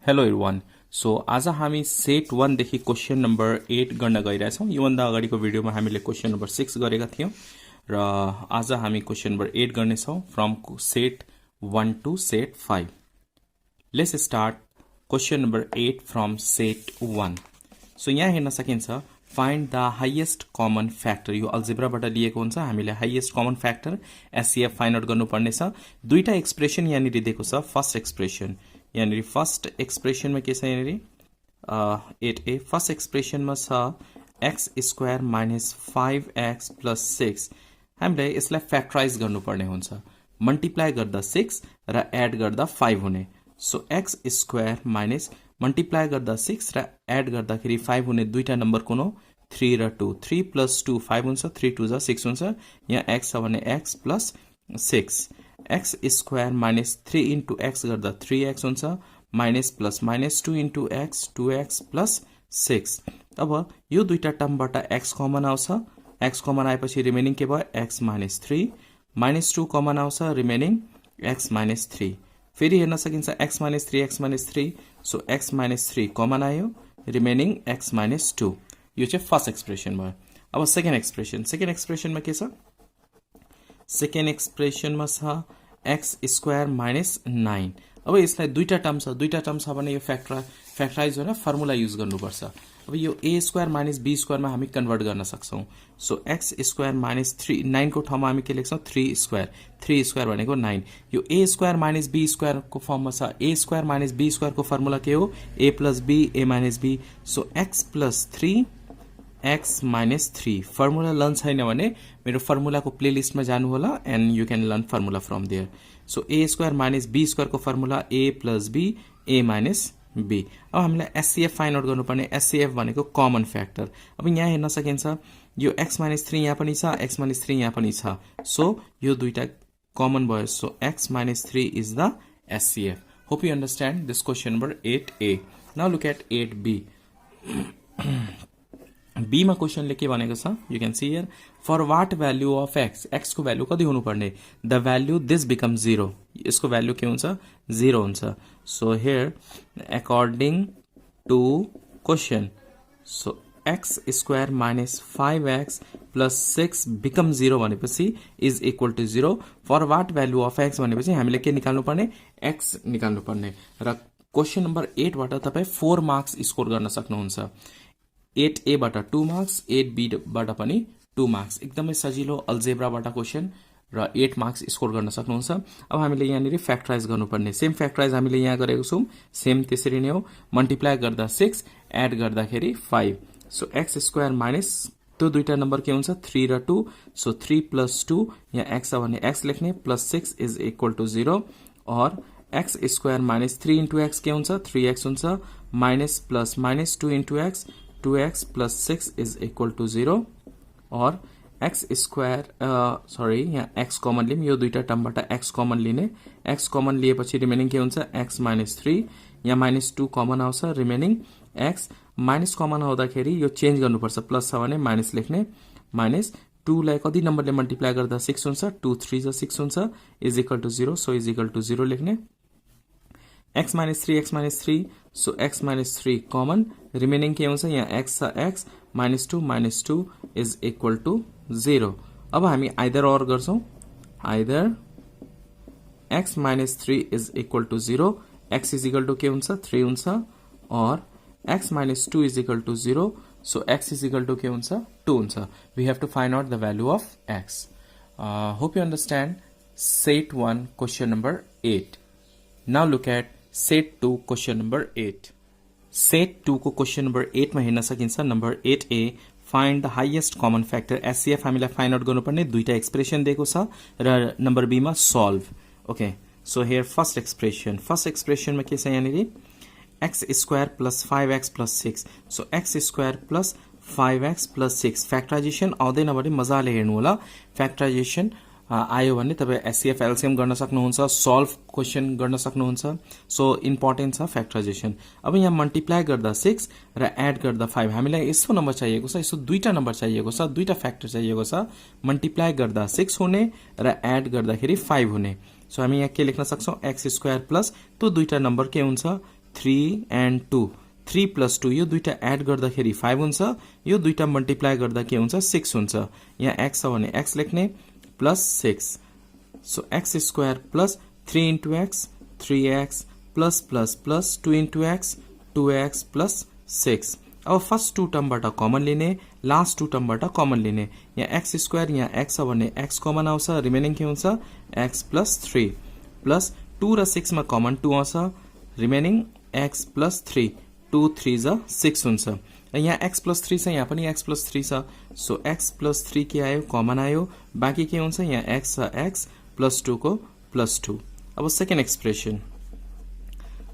Hello everyone. So आज हामी set 1 देखि क्वेशन नम्बर 8 गर्न गइरहेछौँ। योभन्दा अगाडिको भिडियोमा हामीले क्वेशन नम्बर 6 गरेका थियौँ र आज हामी क्वेशन नम्बर 8 गर्नेछौँ from set 1 to set 5। Let's start question number 8 from set 1। So यहाँ हेर्न सकिन्छ find the highest common factor. यो अल्जेब्राबाट लिएको हुन्छ। हामीले highest common factor HCF find out गर्नुपर्नेछ। दुईटा एक्सप्रेसन यहाँनिर दिएको छ। फर्स्ट एक्सप्रेसन यहाँनिर फर्स्ट एक्सप्रेसनमा के छ यहाँनिर 8a। फर्स्ट एक्सप्रेसनमा छ x square minus 5x plus 6। हामीले यसलाई फ्याक्टराइज गर्नुपर्ने हुन्छ। मल्टिप्लाई गर्दा 6 र एड गर्दा 5 हुने। So x square minus multiply गर्दा 6 र एड गर्दाखेरि 5 हुने दुईटा नम्बर कुन हो 3 र 2। 3 प्लस 2 5 हुन्छ। 3 2 जा 6 हुन्छ। यहाँ x छ भने x plus 6। X square minus 3 into x गर्दा 3x हुन्छ। Minus plus minus 2 into x 2x plus 6। अब यो दुईटा टर्मबाट x कमन आउँछ। x कमन आएपछि रिमेनिङ के भयो x माइनस 3। माइनस 2 कमन आउँछ रिमेनिङ x माइनस 3। फेरि हेर्न सकिन्छ x minus 3 x minus 3। So x minus 3 common आयो रिमेनिङ x माइनस 2। यो चाहिँ फर्स्ट एक्सप्रेसन भयो। अब सेकेन्ड एक्सप्रेसन। सेकेन्ड एक्सप्रेसनमा के छ सेकेन्ड एक्सप्रेसनमा छ एक्स स्क्वायर माइनस 9। अब यसलाई दुईटा टर्म छ भने यो फ्याक्टराइज होइन फर्मुला युज गर्नुपर्छ। अब यो ए स्क्वायर माइनस बी स्क्वायरमा हामी कन्भर्ट गर्न सक्छौँ। सो एक्स स्क्वायर माइनस 3 9 को ठाउँमा हामी के लेख्छौँ 3 स्क्वायर। 3 स्क्वायर भनेको 9। यो ए स्क्वायर माइनस बी स्क्वायरको फर्ममा छ। ए स्क्वायर माइनस बी स्क्वायरको फर्मुला के हो A plus B A minus B. So X plus 3 X minus 3। Formula learn छैन भने मेरो फर्मुलाको प्लेलिस्टमा जानु होला and you can learn formula from there. So A square minus B स्क्वायरको formula A plus B A minus B. अब हामीलाई एचसीएफ फाइन्ड आउट गर्नुपर्ने। एचसीएफ भनेको कमन फ्याक्टर। अब यहाँ हेर्न सकिन्छ यो एक्स माइनस 3 यहाँ पनि छ एक्स माइनस 3 यहाँ पनि छ। सो यो दुईटा कमन भयो। So x minus 3 is the HCF. Hope you understand this question number 8a। Now look at 8b। B मा क्वेशनले के भनेको छ you can see here for what value of x. X को भ्याल्यु कति हुनुपर्ने द भ्याल्यु दिस बिकम 0। यसको value के हुन्छ 0 हुन्छ। So here according to question so x square minus 5x plus 6 become 0 भनेपछि is equal to 0। For what value of x भनेपछि हामीले के निकाल्नु पर्ने एक्स निकाल्नु पर्ने। र क्वेशन नम्बर 8 बाट तपाईँ 4 मार्क्स स्कोर गर्न सक्नुहुन्छ। 8a बाट 2 मार्क्स 8b बाट पनि 2 मार्क्स। एकदमै सजिलो अल्जेब्राबाट क्वेशन र 8 मार्क्स स्कोर गर्न सक्नुहुन्छ। अब हामीले यहाँनिर फ्याक्टराइज गर्नुपर्ने। सेम फ्याक्टराइज हामीले यहाँ गरेको छौँ। सेम त्यसरी नै हो। मल्टिप्लाई गर्दा 6 एड गर्दाखेरि 5। सो एक्स स्क्वायर माइनस त्यो दुईटा नम्बर के हुन्छ 3 र 2। सो 3 प्लस 2 यहाँ x छ भने x लेख्ने प्लस 6 इज इक्वल टु 0। और x square minus 3 into x के हुन्छ 3x हुन्छ। Minus plus minus 2 into x 2x plus 6 is equal to 0। और एक्स स्क्वायर सरी यहाँ x कमन लिम। यो दुईटा टर्मबाट x कमन लिने। x कमन लिएपछि रिमेनिङ के हुन्छ x माइनस 3। यहाँ माइनस 2 कमन आउँछ रिमेनिङ x। माइनस कमन आउँदाखेरि यो चेन्ज गर्नुपर्छ। प्लस छ भने माइनस लेख्ने। माइनस 2 लाई कति नम्बरले मल्टिप्लाई गर्दा 6 हुन्छ 2 3 जा 6 हुन्छ is equal to 0। So is equal to 0 लेख्ने। x minus 3 x minus 3। So x minus 3 common remaining के हुन्छ यहाँ x छ x minus 2 is equal to 0। अब हामी आइदर और गर्छौँ। Either x minus 3 is equal to 0 x is equal to के हुन्छ 3 हुन्छ। Or x minus 2 is equal to 0। So x is equal to के हुन्छ 2 हुन्छ। We have to find out the value of x। Hope you understand set 1 question number 8। Now look at set 2 question number 8। Set 2 को question number 8 मा हेर्न सकिन्छ number 8a find the highest common factor. HCF हामीलाई find out गर्नुपर्ने। दुईटा expression दिएको छ र नम्बर बी मा solve. Okay so here first expression. First एक्सप्रेसनमा के छ यहाँनिर x square plus 5x plus 6। So x square plus 5x plus 6 factorisation आउँदैन भने मजाले हेर्नु होला। फ्याक्टराइजेसन आयो भने तपाईँ एचसीएफ एलसीएम गर्न सक्नुहुन्छ। सल्भ क्वेसन गर्न सक्नुहुन्छ। सो इम्पोर्टेन्ट छ फ्याक्टराइजेसन। अब यहाँ मल्टिप्लाई गर्दा 6 र एड गर्दा 5। हामीलाई यस्तो नम्बर चाहिएको छ। यस्तो दुईटा नम्बर चाहिएको छ। दुईटा फ्याक्टर चाहिएको छ। मल्टिप्लाई गर्दा 6 हुने र एड गर्दाखेरि 5 हुने। सो हामी यहाँ के लेख्न सक्छौँ एक्स स्क्वायर प्लस त्यो दुईटा नम्बर के हुन्छ 3 and 2 3 plus 2 यो दुईटा एड गर्दाखेरि 5 हुन्छ यो दुईटा मल्टिप्लाई गर्दा के हुन्छ 6 हुन्छ यहाँ x छ भने x लेख्ने plus 6 so x square plus 3 into x 3x plus plus plus 2 into x 2x plus 6 अब फर्स्ट टू टर्मबाट कमन लिने लास्ट टू टर्मबाट कमन लिने यहाँ x स्क्वायर यहाँ x छ भने x कमन आउँछ रिमेनिङ के हुन्छ x प्लस 3 प्लस 2 र 6 मा कमन 2 आउँछ रिमेनिङ x प्लस 3 2 3 जा 6 हुन्छ यहाँ x प्लस 3 छ यहाँ पनि x प्लस 3 छ सो x प्लस 3 के आयो कमन आयो बाँकी के हुन्छ यहाँ x छ x प्लस 2 को प्लस 2 अब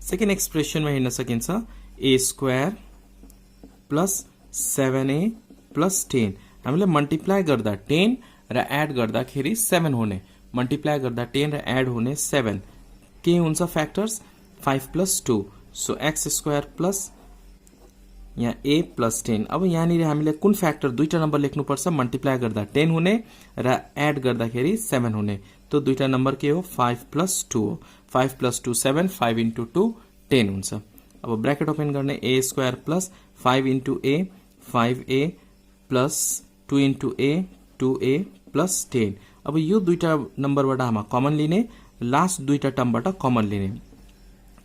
सेकेन्ड एक्सप्रेसनमा हेर्न सकिन्छ a square plus 7a plus 10 हामीले मल्टिप्लाई गर्दा 10 र एड गर्दाखेरि 7 हुने मल्टिप्लाई गर्दा 10 र एड हुने 7 के हुन्छ factors 5 plus 2 so x square plus यहाँ a प्लस 10 अब यहाँनिर हामीले कुन फ्याक्टर दुईटा नम्बर लेख्नुपर्छ मल्टिप्लाई गर्दा 10 हुने र एड गर्दाखेरि 7 हुने तो दुईटा नम्बर के हो 5 प्लस 2 हो 5 प्लस 2 7 5 into 2 10 हुन्छ अब ब्रैकेट ओपन गर्ने a square plus 5 into a 5a plus 2 into a 2a plus 10 अब यो दुईटा नम्बरबाट हामी कमन लिने लास्ट दुईटा टर्मबाट कमन लिने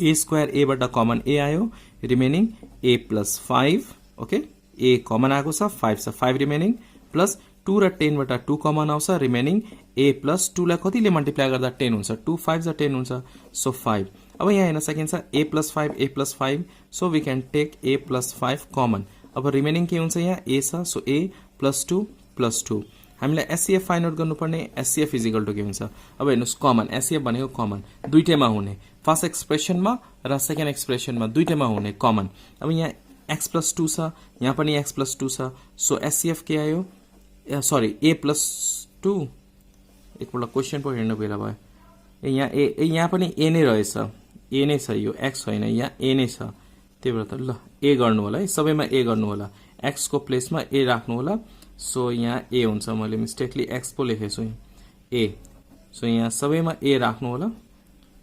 a स्क्वायर a बाट कमन a आयो remaining a plus 5 okay a common आएको छ 5 छ 5 रिमेनिङ प्लस 2 र 10 बाट 2 कमन आउँछ रिमेनिङ a प्लस 2 लाई कतिले मल्टिप्लाई गर्दा 10 हुन्छ 2 5 जा 10 हुन्छ सो 5 अब यहाँ हेर्न सकिन्छ a plus 5 so we can take a plus 5 common अब रिमेनिङ के हुन्छ यहाँ a छ सो a प्लस 2 हामीलाई एचसीएफ फाइन्ड आउट गर्नुपर्ने एचसीएफ इज इक्वल टु के हुन्छ अब हेर्नुस् कमन एचसीएफ भनेको कमन दुईटैमा हुने फर्स्ट एक्सप्रेसनमा र सेकेन्ड एक्सप्रेसनमा दुईटैमा हुने कमन अब यहाँ x प्लस 2 छ यहाँ पनि x प्लस 2 छ सो एचसीएफ के आयो सरी a प्लस 2 एकपल्ट क्वेसन पो हेर्नु बेला भयो यहाँ पनि a नै रहेछ a नै छ यो x होइन यहाँ a नै छ त्यही भएर त ल a गर्नु होला है सबैमा a गर्नु होला x को प्लेसमा a राख्नु होला सो यहाँ a हुन्छ मैले मिस्टेकली x पो लेखेछु छु a सो यहाँ सबैमा a राख्नु होला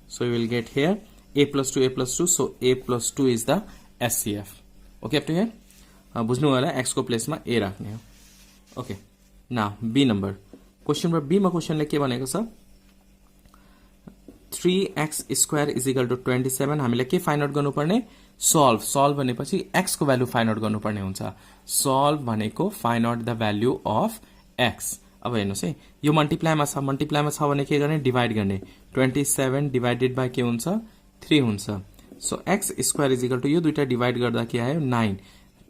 so you will get here a plus 2 so a plus 2 is the HCF okay up to here बुझ्नु होला x को प्लेसमा a राख्ने हो okay now B number question number B मा क्वेशनले के भनेको छ 3x square is equal to 27 हामीले के फाइन्ड आउट गर्नुपर्ने सल्भ भनेपछि x को भ्यालु फाइन्ड आउट गर्नुपर्ने हुन्छ सल्भ भनेको find out the value of x अब हेर्नुस् है यो मल्टिप्लाईमा छ भने के गर्ने डिवाइड गर्ने 27 डिवाइडेड बाइ के हुन्छ 3 हुन्छ so x square is equal to यो दुईटा डिवाइड गर्दा के आयो 9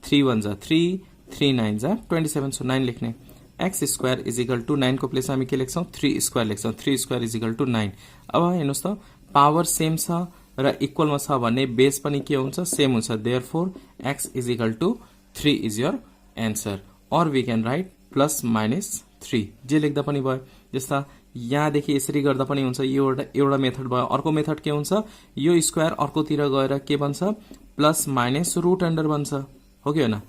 3 1 जा 3 3 9 जा 27 सो 9 लेख्ने x square is equal to 9 को प्लेसमा हामी के लेख्छौं 3 स्क्वायर लेख्छौं 3 स्क्वायर इज इक्वल टु 9 अब हेर्नुस् त पावर सेम छ र इक्वलमा छ भने बेस पनि के हुन्छ सेम हुन्छ therefore x is equal to 3 is your answer or we can write plus minus 3 जे लेख्दा पनि भयो जस्ता यहाँदेखि यसरी गर्दा पनि हुन्छ यो एउटा मेथड भयो अर्को मेथड के हुन्छ यो स्क्वायर अर्कोतिर गएर के बन्छ प्लस माइनस रुट अन्डर बन्छ हो कि हैन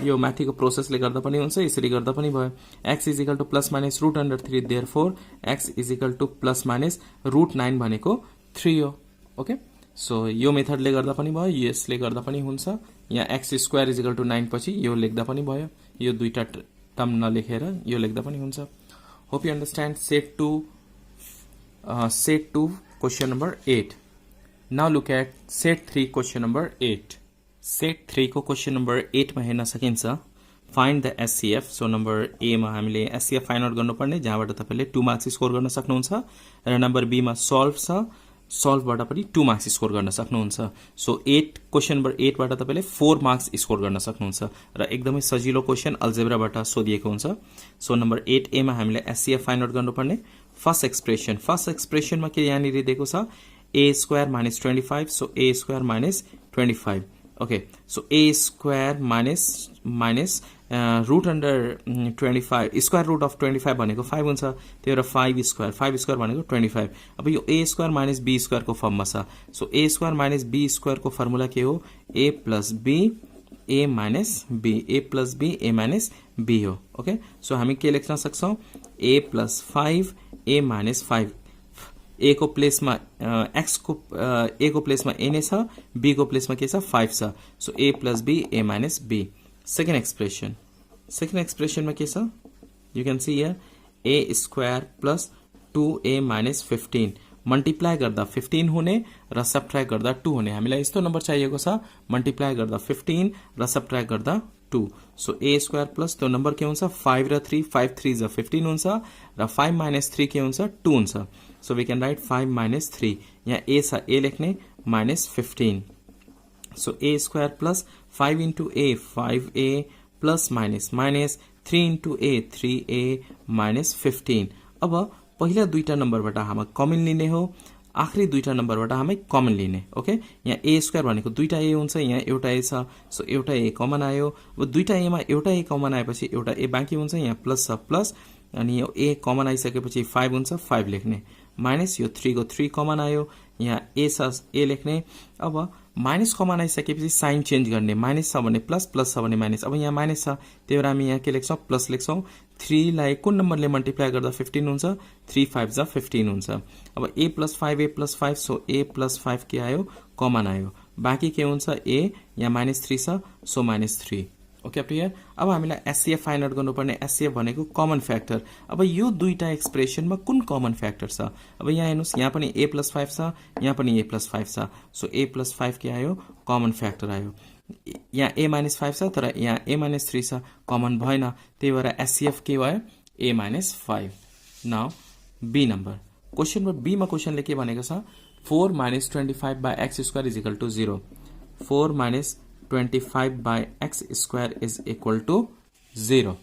यो माथिको प्रोसेसले गर्दा पनि हुन्छ यसरी गर्दा पनि भयो x is equal to plus minus root under 3 therefore x is equal to plus minus root 9 भनेको 3 हो ओके सो यो मेथडले गर्दा पनि भयो यसले गर्दा पनि हुन्छ यहाँ x square is equal to 9 पछि यो लेख्दा पनि भयो यो दुईटा टर्म नलेखेर यो लेख्दा पनि हुन्छ hope you understand set 2 question number 8 now look at set 3 question number 8 set 3 को क्वेशन नम्बर 8 मा हेर्न सकिन्छ find the HCF so number A मा हामीले एचसीएफ फाइन्ड आउट गर्नुपर्ने जहाँबाट तपाईले 2 मार्क्स स्कोर गर्न सक्नुहुन्छ र नम्बर बी मा सल्भ छ सल्भबाट पनि 2 मार्क्स स्कोर गर्न सक्नुहुन्छ सो 8 क्वेशन नम्बर 8 बाट तपाईले 4 मार्क्स स्कोर गर्न सक्नुहुन्छ र एकदमै सजिलो क्वेशन अल्जेब्राबाट सोधिएको हुन्छ सो नम्बर 8 ए मा हामीले एचसीएफ फाइन्ड आउट गर्नुपर्ने फर्स्ट एक्सप्रेसनमा के यहाँनिर दिएको छ a square minus 25 so a square minus 25 okay so a square minus root under 25 square root of 25 भनेको 5 हुन्छ त्यही भएर 5 स्क्वायर भनेको 25 अब यो a square minus b square को फर्ममा छ so a square minus b square को फर्मुला के हो a plus b a minus b a minus b हो ओके सो हामी के लेख्न सक्छौं a प्लस 5 a माइनस 5 ए को प्लेसमा एक्स को ए को प्लेसमा ए नै छ, बी को प्लेसमा के छ 5 छ। So A plus B A minus B. Second एक्सप्रेसनमा के छ, you can see here A square plus 2a minus 15 multiply गर्दा 15 हुने र सबट्र्याक्ट गर्दा 2 हुने। हामीलाई यस्तो नम्बर चाहिएको छ, मल्टिप्लाई गर्दा 15 र सबट्र्याक्ट गर्दा 2। सो ए स्क्वायर प्लस त्यो नम्बर के हुन्छ 5 र 3, 5 3 जा 15 हुन्छ र 5 माइनस 3 के हुन्छ 2 हुन्छ। So we can write 5 minus 3, यहाँ ए छ ए लेख्ने minus 15। So A square plus 5 into A 5a plus minus minus 3 into A 3a minus 15। अब पहिला दुईटा नम्बरबाट हामी कमन लिने हो, आखिरी दुईटा नम्बरबाट हामी कमन लिने। ओके, यहाँ ए स्क्वायर भनेको दुईटा ए हुन्छ, यहाँ एउटा ए छ, सो एउटा ए कमन आयो। अब दुईटा एमा एउटा ए कमन आएपछि एउटा ए बाँकी हुन्छ, यहाँ प्लस छ प्लस, अनि यो ए कमन आइसकेपछि 5 हुन्छ, 5 लेख्ने माइनस यो 3 को 3 कमन आयो, यहाँ ए छ ए लेख्ने। अब माइनस कमन आइसकेपछि साइन चेन्ज गर्ने, माइनस छ भने प्लस, प्लस छ भने माइनस। अब यहाँ माइनस छ, त्यही भएर हामी यहाँ के लेख्छौँ प्लस लेख्छौँ। 3 लाई कुन नम्बरले मल्टिप्लाई गर्दा 15 हुन्छ, 3 5 जा 15 हुन्छ। अब ए plus 5 A plus 5, so A plus 5 के आयो कमन आयो, बाँकी के हुन्छ ए, यहाँ माइनस 3 छ, so minus 3। Okay up to here. अब हामीलाई एससीएफ फाइन्ड आउट गर्नुपर्ने, एससीएफ भनेको कमन फ्याक्टर। अब यो दुईटा एक्सप्रेसनमा कुन कमन फ्याक्टर छ, अब यहाँ हेर्नुहोस्, यहाँ पनि ए प्लस 5 छ, यहाँ पनि ए प्लस 5 छ, सो ए प्लस 5 के आयो कमन फ्याक्टर आयो। यहाँ ए माइनस 5 छ, तर यहाँ ए माइनस 3 छ, कमन भएन, त्यही भएर एससीएफ के भयो A minus 5। Now B number, question number बीमा क्वेसनले के भनेको छ, 4 minus 25 by X square is equal to 0। 4 minus 25 by X square is equal to 0।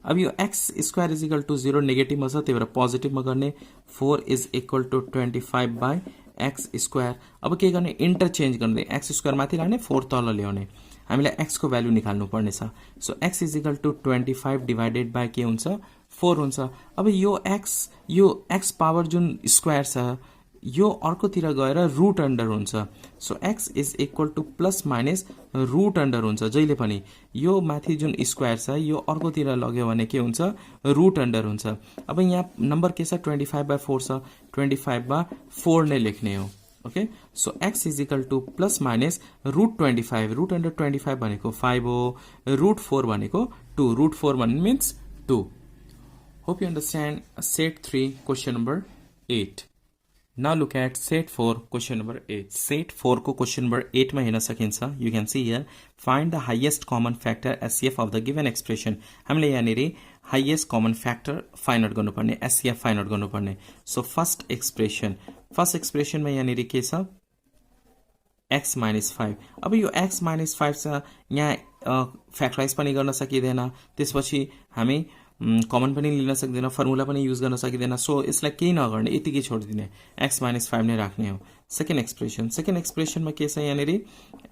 अब यो X square is equal to 0 नेगेटिभमा छ, त्यही भएर पोजिटिभमा गर्ने। 4 is equal to 25 by X square. अब के गर्ने, इन्टरचेन्ज गर्ने, एक्स स्क्वायर माथि लाने 4 तल ल्याउने, हामीलाई एक्स को भ्यालु निकाल्नु पर्नेछ। So x is equal to 25 divided by के हुन्छ 4 हुन्छ। अब यो एक्स पावर जुन स्क्वायर छ यो अर्कोतिर गएर रुट अन्डर हुन्छ। So x is equal to plus minus root under हुन्छ, जहिले पनि यो माथि जुन स्क्वायर छ यो अर्कोतिर लग्यो भने के हुन्छ रुट अन्डर हुन्छ। अब यहाँ नम्बर के छ 25/4 छ, 25/4 नै लेख्ने हो। Okay, so x is equal to plus minus root 25, root under 25 भनेको 5 हो, रुट 4 भनेको 2, रुट 4 भन्ने means 2। Hope you understand set 3 question number 8। Now look at set 4 question number 8. Set 4 को question number 8 में हेर्न सकिन्छ। You can see here find the highest common factor SCF of the given expression. हामीले यहाँनिर highest common factor find out गर्नुपर्ने, SCF find out गर्नुपर्ने। So first expression में यहाँनिर के छ x minus 5। अब यो x minus 5 छ, यहाँ फ्याक्टराइज पनि गर्न सकिँदैन, त्यसपछि हामी कमन पनि लिन सक्दैन, फर्मुला पनि युज गर्न सकिँदैन। सो यसलाई केही नगर्ने, यतिकै छोडिदिने, x माइनस 5 नै राख्ने हो। सेकेन्ड एक्सप्रेसनमा के छ यहाँनिर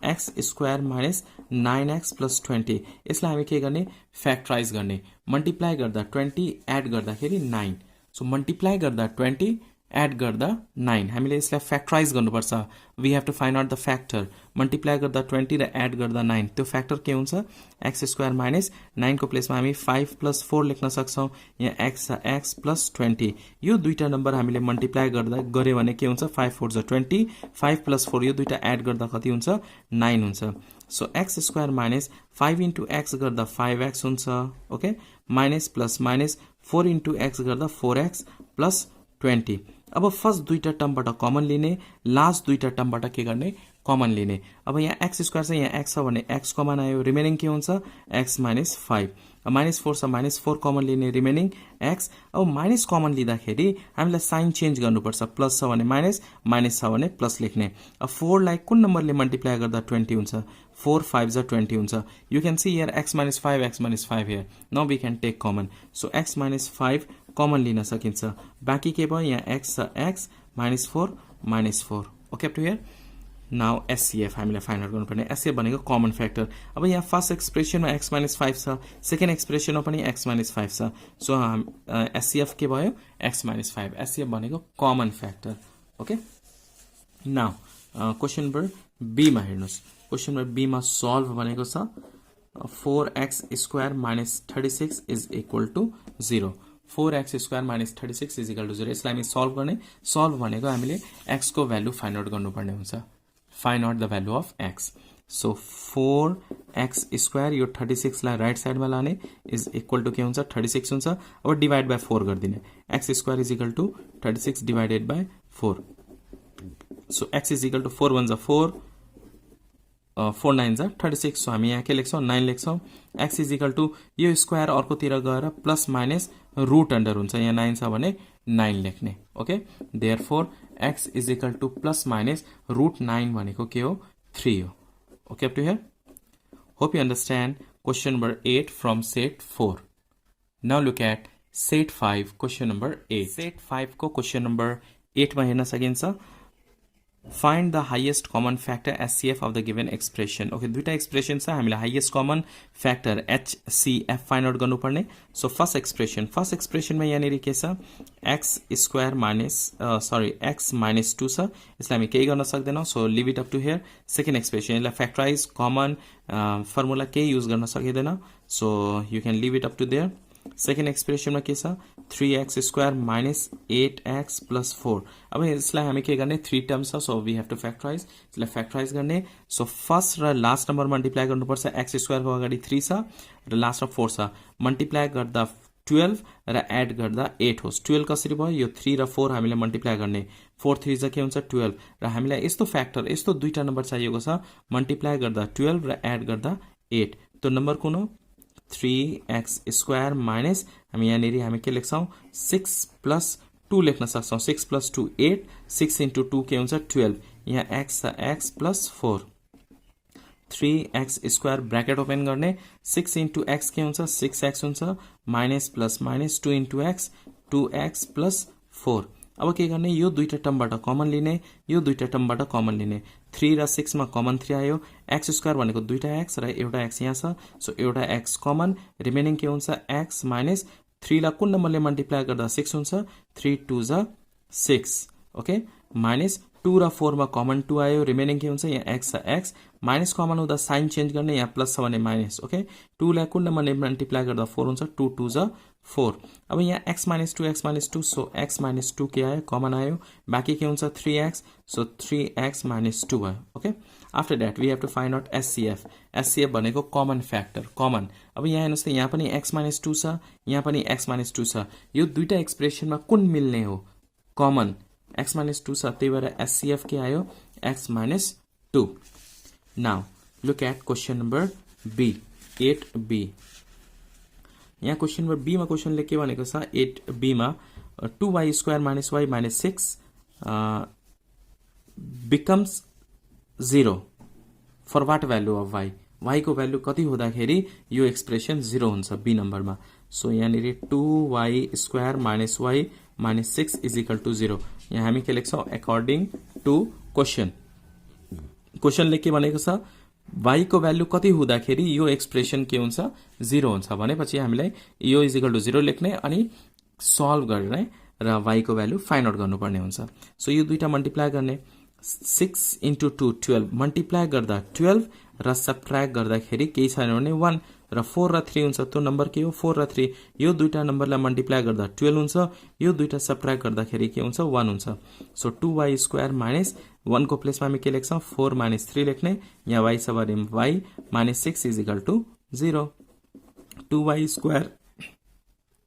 x square minus 9x plus 20, यसलाई हामी के गर्ने फ्याक्टराइज गर्ने, मल्टिप्लाई गर्दा 20 एड गर्दाखेरि 9। सो मल्टिप्लाई गर्दा 20 एड गर्दा 9, हामीले यसलाई फ्याक्टराइज गर्नुपर्छ। We have to find out the factor, multiply गर्दा 20 र एड गर्दा 9, त्यो फ्याक्टर के हुन्छ एक्स स्क्वायर माइनस 9 को प्लेसमा हामी 5 प्लस 4 लेख्न सक्छौँ, यहाँ एक्स छ एक्स प्लस 20। यो दुईटा नम्बर हामीले मल्टिप्लाई गर्दा गऱ्यो भने के हुन्छ 5 4 जा 20, 5 प्लस 4 यो दुईटा एड गर्दा कति हुन्छ 9 हुन्छ। So x square minus 5 into x गर्दा 5x हुन्छ। Okay, minus plus minus 4 into x गर्दा 4x प्लस 20। अब फर्स्ट दुईटा टर्मबाट कमन लिने, लास्ट दुईटा टर्मबाट के गर्ने कमन लिने। अब यहाँ एक्स स्क्वायर छ, यहाँ एक्स छ भने एक्स कमन आयो, रिमेनिङ के हुन्छ एक्स माइनस 5। माइनस 4 छ, माइनस 4 कमन लिने, रिमेनिङ एक्स। अब माइनस कमन लिँदाखेरि हामीलाई साइन चेन्ज गर्नुपर्छ, प्लस छ भने माइनस, माइनस छ भने प्लस लेख्ने। अब 4 लाई कुन नम्बरले मल्टिप्लाई गर्दा 20 हुन्छ, 4 5 जा 20 हुन्छ। You can see here x minus 5 here. Now we can take common, so x minus 5 common लिन सकिन्छ, बाँकी के भयो यहाँ x छ x minus 4। Okay up to here. Now SCF हामीलाई फाइन्ड आउट गर्नुपर्ने, एससीएफ भनेको कमन फ्याक्टर। अब यहाँ फर्स्ट एक्सप्रेसनमा x minus 5 छ, सेकेन्ड एक्सप्रेसनमा पनि x minus 5 छ। सो एससीएफ के भयो x minus 5, एससीएफ भनेको common factor. Okay, now question number बीमा हेर्नुहोस्, क्वेसन नम्बर बीमा सल्भ भनेको छ 4x square minus 36 is equal to 0। 4x square minus 36 is equal to 0। यसलाई हामी सल्भ गर्ने। सल्भ भनेको हामीले x को भ्यालु फाइन्ड आउट गर्नुपर्ने हुन्छ। Find out the value of x। So 4x square यो 36 लाई राइट साइडमा लाने इज इक्वल टू के हुन्छ 36 हुन्छ। अब डिवाइड बाई 4 गरिदिने। x square is equal to 36 divided by 4। So x is equal to 4 1 जा 4 4 9 जा 36। सो हामी यहाँ के लेख्छौँ 9 लेख्छौँ। x इज इक्वल टू यो स्क्वायर अर्कोतिर गएर प्लस माइनस रुट अन्डर हुन्छ। यहाँ 9 छ भने 9 लेख्ने। Okay, therefore x is equal to plus minus root 9 भनेको के हो 3 हो। Okay, up to here? Hope you understand question number 8 from set 4. Now look at set 5 question number 8. Set 5 को question number 8 मा हेर्न सकिन्छ। Find the highest common factor HCF of the given expression. Okay, दुईटा expression छ। हामीले highest common factor HCF find out गर्नुपर्ने। So first एक्सप्रेसनमा यहाँनिर के छ x square minus x minus 2 छ। यसलाई हामी केही गर्न सक्दैनौँ। So leave it up to here. Second expression यसलाई फ्याक्टराइज कमन फर्मुला केही युज गर्न सकिँदैन। So you can leave it up to there. Second एक्सप्रेसनमा के छ 3x square minus 8x plus 4। अब यसलाई हामी के गर्ने 3 टर्म्स छ। So we have to factorize. यसलाई फ्याक्टराइज गर्ने। सो फर्स्ट र लास्ट नम्बर मल्टिप्लाई गर्नुपर्छ। x स्क्वायरको अगाडि 3 छ र लास्टमा 4 छ। मल्टिप्लाई गर्दा 12 र एड गर्दा 8 होस्। 12 कसरी भयो यो 3 र 4 हामीले मल्टिप्लाई गर्ने। 4 3 जा के हुन्छ 12 र हामीलाई यस्तो फ्याक्टर यस्तो दुईटा नम्बर चाहिएको छ मल्टिप्लाई गर्दा 12 र एड गर्दा 8। त्यो नम्बर कुन हो 3x स्क्वायर माइनस हामी यहाँनिर हामी के लेख्छौँ 6 प्लस 2 लेख्न सक्छौँ। 6 प्लस 2 8 6 इन्टु 2 के हुन्छ 12। यहाँ x छ x plus 4 3x square bracket open गर्ने 6 इन्टु x के हुन्छ 6x हुन्छ minus plus minus 2 into x 2x plus 4। अब के गर्ने यो दुईटा टर्मबाट कमन लिने यो दुईटा टर्मबाट कमन लिने। 3 र 6 मा कमन 3 आयो। x स्क्वायर भनेको दुईटा x र एउटा x यहाँ छ। सो एउटा x कमन रिमेनिङ के हुन्छ x माइनस 3 लाई कुन नम्बरले मल्टिप्लाई गर्दा 6 हुन्छ 3 2 जा 6। ओके, माइनस 2 र 4 मा कमन 2 आयो। रिमेनिङ के हुन्छ यहाँ x छ x माइनस कमन हुँदा साइन चेन्ज गर्ने। यहाँ प्लस छ भने माइनस। ओके, 2 लाई कुन नम्बरले मल्टिप्लाई गर्दा 4 हुन्छ 2 2 जा 4। अब यहाँ x minus 2 so x minus 2 के आयो कमन आयो। बाँकी के हुन्छ 3x। सो 3x माइनस 2 भयो। Okay, after that we have to find out HCF। HCF भनेको कमन फ्याक्टर कमन। अब यहाँ हेर्नुहोस् त यहाँ पनि x माइनस 2 छ यहाँ पनि x माइनस 2 छ। यो दुईटा एक्सप्रेसनमा कुन मिल्ने हो कमन x माइनस 2 छ। त्यही भएर HCF के आयो x minus 2। Now look at question number B 8B। यहाँ क्वेसन नम्बर B मा क्वेसनले के भनेको छ 8B मा 2y square minus y minus 6 becomes 0 for what value of y। y को भ्यालु कति हुँदाखेरि यो एक्सप्रेसन 0 हुन्छ B नम्बरमा। सो यहाँनिर 2y square minus y minus 6 is equal to 0। यहाँ हामी के लेख्छौँ अकर्डिङ टू क्वेसन। क्वेसनले के भनेको छ y को भ्यालु कति हुँदाखेरि यो एक्सप्रेसन के हुन्छ 0 हुन्छ भनेपछि हामीलाई यो इज इक्वल टू 0 लेख्ने अनि सल्भ गर्ने र y को भ्यालु फाइन्ड आउट गर्नुपर्ने हुन्छ। सो यो दुईटा मल्टिप्लाई गर्ने 6 इन्टु 2 12 मल्टिप्लाई गर्दा 12 र सबट्र्याक्ट गर्दाखेरि केही छैन भने 1 र 4 र 3 हुन्छ। त्यो नम्बर के हो 4 र 3। यो दुईटा नम्बरलाई मल्टिप्लाई गर्दा 12 हुन्छ। यो दुईटा सबट्र्याक्ट गर्दाखेरि के हुन्छ 1 हुन्छ। सो 2y स्क्वायर माइनस 1 को प्लेसमा हामी के लेख्छौँ 4 माइनस 3 लेख्ने। यहाँ y छ भने y minus 6 is equal to 0। 2y square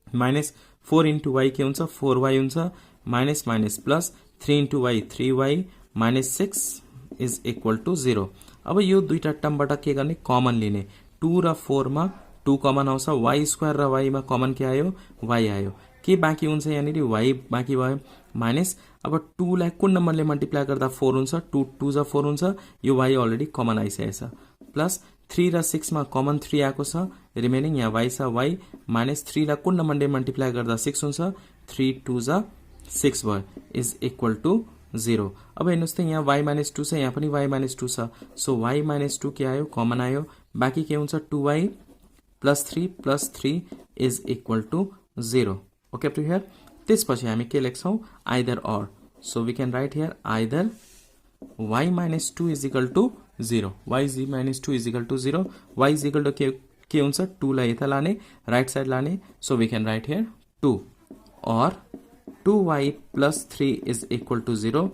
minus 4 into y के हुन्छ 4y हुन्छ minus minus plus 3 into y 3y minus 6 is equal to 0। अब यो दुईटा टर्मबाट के गर्ने कमन लिने। 2 र 4 मा 2 कमन आउँछ। y स्क्वायर र y मा कमन के आयो y आयो। के बाँकी हुन्छ यहाँनिर y बाँकी भयो माइनस। अब 2 लाई कुन नम्बरले मल्टिप्लाई गर्दा 4 हुन्छ 2 2 जा 4 हुन्छ। यो y अलरेडी कमन आइसकेको छ। प्लस 3 र 6 मा कमन 3 आएको छ। रिमेनिङ यहाँ y छ y माइनस 3 लाई कुन नम्बरले मल्टिप्लाई गर्दा 6 हुन्छ 3 2 जा 6 भयो इज इक्वल टू 0। अब हेर्नुहोस् त यहाँ y माइनस 2 छ यहाँ पनि y माइनस 2 छ। सो y माइनस 2 के आयो कमन आयो। बाँकी के हुन्छ 2y plus 3 is equal to 0। Okay up to here. त्यसपछि हामी के लेख्छौँ either or. So we can write here either y minus 2 is equal to 0 y minus 2 is equal to 0 y is equal to के हुन्छ 2 लाई यता लाने right side लाने। So we can write here 2 or 2y plus 3 is equal to 0,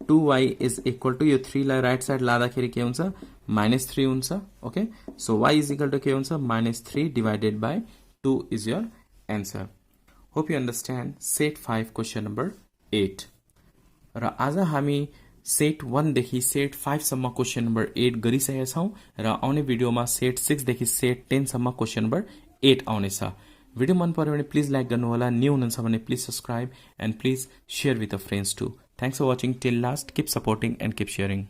2y is equal to यो 3 लाई right side लाँदाखेरि के हुन्छ -3 हुन्छ. Okay, so y is equal to के हुन्छ -3 divided by 2 is your answer. Hope you understand set 5 question number 8. र आज हामी सेट 1 देखि सेट 5 सम्म क्वेशन नम्बर 8 गरिसकेका छौं र आउने भिडियोमा सेट 6 देखि सेट 10 सम्म क्वेशन नम्बर 8 आउनेछ. भिडियो मन पर्यो भने प्लिज लाइक गर्नु होला, न्यू हुनुहुन्छ भने please subscribe and please share with the friends too. Thanks for watching till last. Keep supporting and keep sharing.